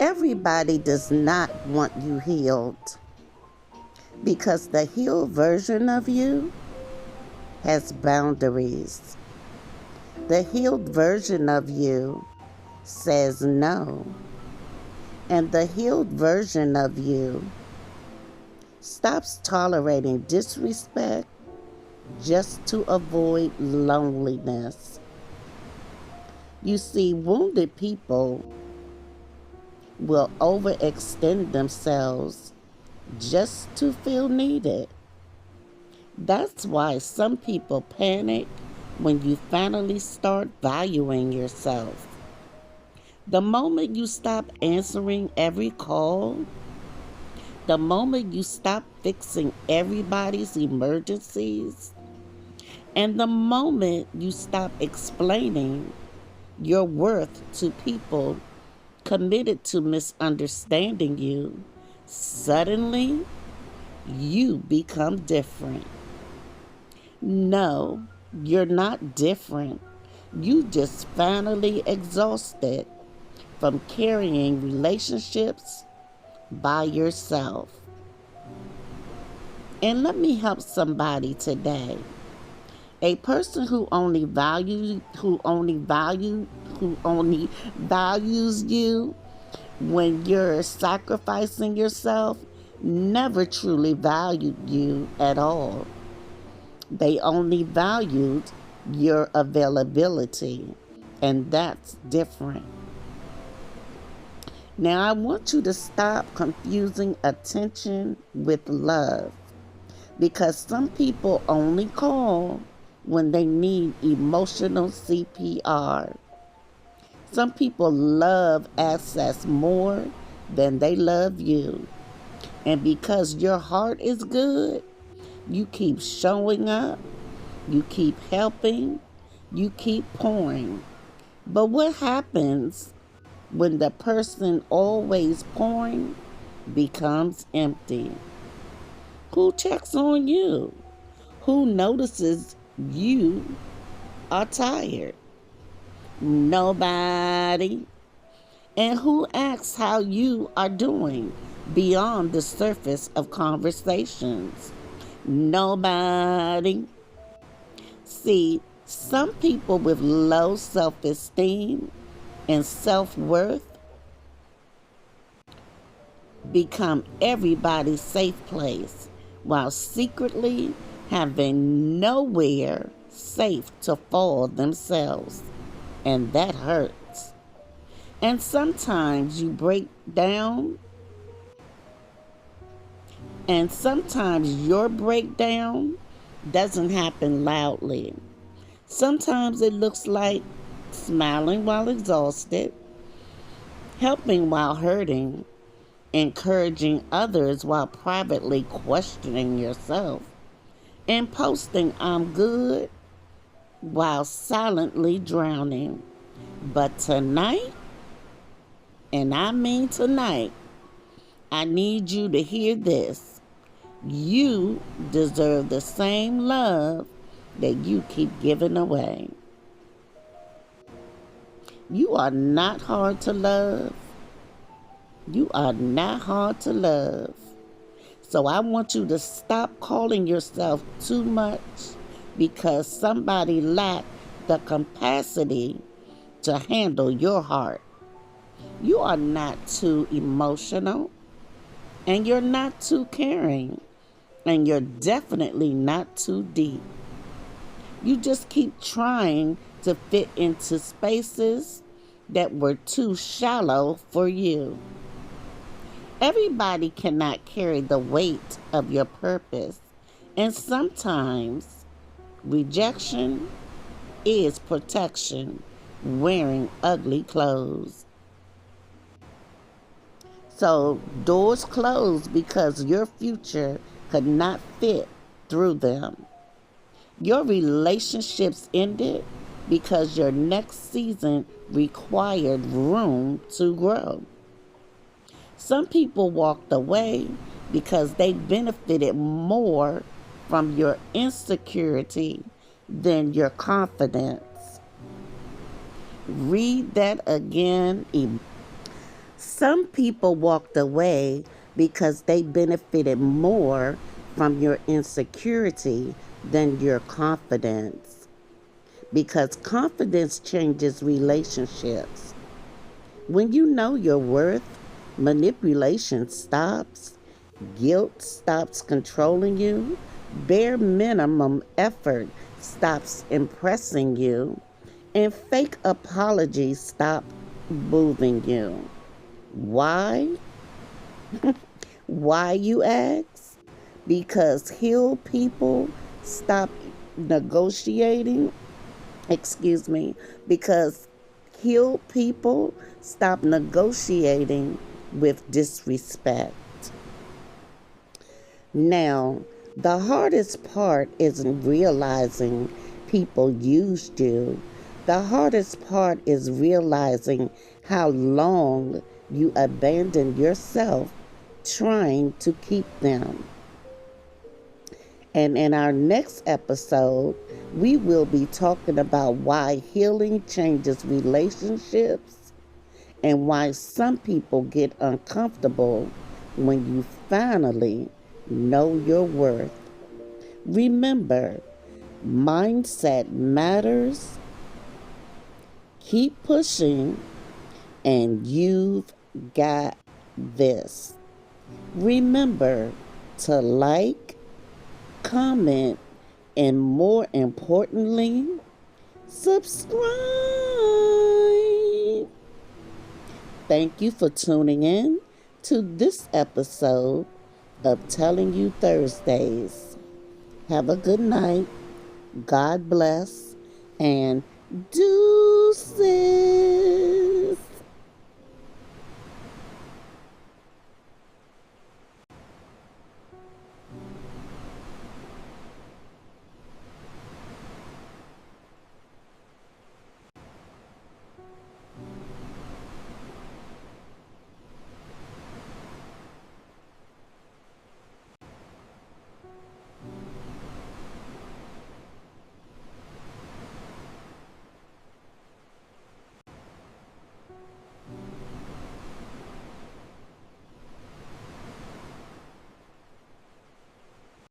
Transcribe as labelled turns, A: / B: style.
A: Everybody does not want you healed because the healed version of you has boundaries. The healed version of you says no. And the healed version of you stops tolerating disrespect just to avoid loneliness. You see, wounded people will overextend themselves just to feel needed. That's why some people panic when you finally start valuing yourself. The moment you stop answering every call, the moment you stop fixing everybody's emergencies, and the moment you stop explaining your worth to people committed to misunderstanding you, suddenly you become different. No, you're not different. You just finally exhausted from carrying relationships by yourself. And let me help somebody today. A person who only values you when you're sacrificing yourself never truly valued you at all. They only valued your availability, and that's different. Now, I want you to stop confusing attention with love because some people only call when they need emotional CPR. Some people love access more than they love you. And because your heart is good, you keep showing up, you keep helping, you keep pouring. But what happens when the person always pouring becomes empty? Who checks on you? Who notices you are tired? Nobody. And who asks how you are doing beyond the surface of conversations? Nobody. See, some people with low self-esteem and self-worth become everybody's safe place while secretly having nowhere safe to fall themselves. And that hurts. And sometimes you break down, and sometimes your breakdown doesn't happen loudly. Sometimes it looks like smiling while exhausted, helping while hurting, encouraging others while privately questioning yourself, and posting "I'm good" while silently drowning. But tonight, and I mean tonight, I need you to hear this. You deserve the same love that you keep giving away. You are not hard to love. You are not hard to love. So I want you to stop calling yourself too much because somebody lacked the capacity to handle your heart. You are not too emotional, and you're not too caring, and you're definitely not too deep. You just keep trying to fit into spaces that were too shallow for you. Everybody cannot carry the weight of your purpose, and sometimes rejection is protection wearing ugly clothes. So doors closed because your future could not fit through them. Your relationships ended because your next season required room to grow. Some people walked away because they benefited more from your insecurity than your confidence. Read that again. Some people walked away because they benefited more from your insecurity than your confidence. Because confidence changes relationships. When you know your worth, manipulation stops, guilt stops controlling you, bare minimum effort stops impressing you, and fake apologies stop moving you. Why? Why, you ask? Because healed people stop negotiating. Excuse me. Because healed people stop negotiating with disrespect. Now, the hardest part isn't realizing people used you. The hardest part is realizing how long you abandoned yourself trying to keep them. And in our next episode, we will be talking about why healing changes relationships and why some people get uncomfortable when you finally know your worth. Remember, mindset matters. Keep pushing, and you've got this. Remember to like, comment, and more importantly, subscribe. Thank you for tuning in to this episode of Telling You Thursdays. Have a good night. God bless. And deuces.